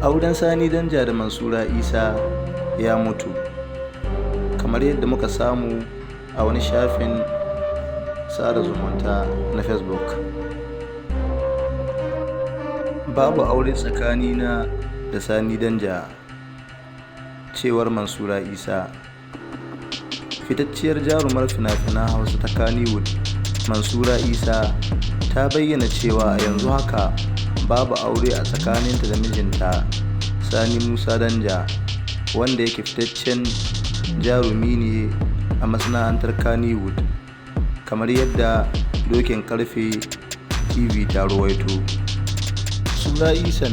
Auren Sani Danja da Mansura Isa ya mutu, kamar yadda muka samu a wani shafin sada zumunta na Facebook. Babu aure tsakanina da Sani Danja, cewar Mansura Isa. Fitacciyar jarumar fina-finan Hausa ta Kannywood, Mansura Isa ta bayyana cewa a yanzu haka babu aure a tsakaninta da mijinta Sani Musa Danja, wanda yake fitaccen jarumi ne a masana'antar Kannywood, kamar yadda Dokin Karfe TV ta rawaito. Mansura Isa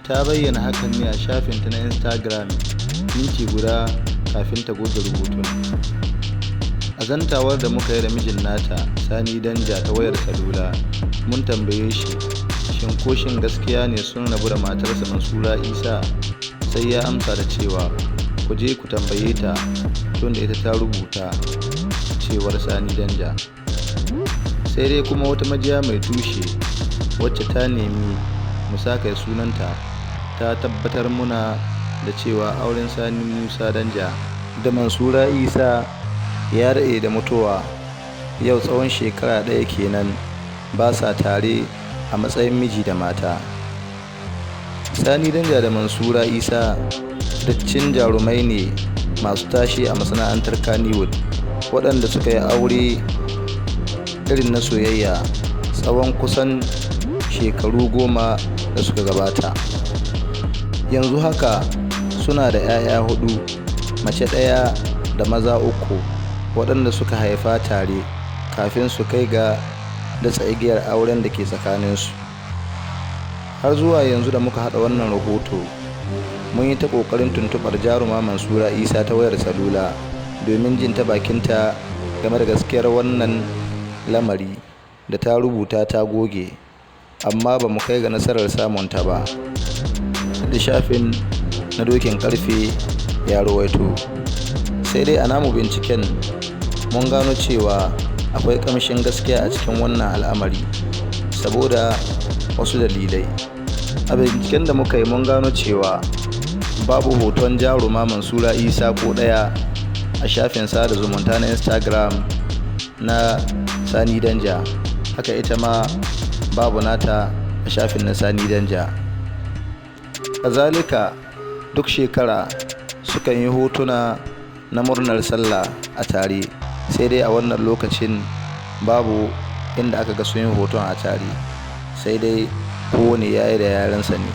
ta bayyana hakan ne a shafinta na Instagram minti guda kafin ta goge rubutun. A zantawar da muka yi da mijin nata, Sani Danja, ta wayar salula, mun tambaye shi shin gaskiya ne sun rabu da matarsa Mansura Isa, sai ya amsa da cewa ku je ku tambaye ta tunda ita ta rubuta, cewar Sani Danja. Sai dai kuma wata majiya mai tushe wacce ta nemi mu saka sunanta ta tabbatar muna da cewa auren Sani Musa Danja da Mansura Isa ya daɗe da mutuwa, yau tsawon shekara ɗaya kenan ba sa tare a matsayin miji da mata. Sani Danja da Mansura Isa fitaccen jarumai ne masu tashi a masana'antar Kannywood, waɗanda suka yi aure irin na soyayya tsawon kusan shekaru 10 da suka gabata. Yanzu haka suna da 'ya'ya 4, mace 1 da maza 3, waɗanda suka haifa tare kafin su kai ga datsa igiyar auren da ke tsakaninsu. Har zuwa yanzu da muka haɗa wannan rahoto, mun yi ta ƙoƙarin tuntuɓar jaruma Mansura Isa ta wayar salula domin jin ta bakinta game da gaskiyar wannan lamari da ta rubuta ta goge, amma ba mu kai ga nasarar samunta ba, da shafin na Dokin Karfe ya rawaito. Sai dai a namu binciken mun gano cewa akwai ƙamshin gaskiya a cikin wannan al'amari saboda wasu dalilai. A binciken da muka yi mun gano cewa babu hoton jaruma Mansura Isa ko ɗaya a shafin sada zumunta na Instagram na Sani Danja, haka ita ma babu nata a shafin na Sani Danja. Kazalika duk shekara sukan yi hotuna na murnar sallah a tare, sai dai a wannan lokacin babu inda aka ga sun yi hoton a tare, sai dai kowane yayi da yarensa ne.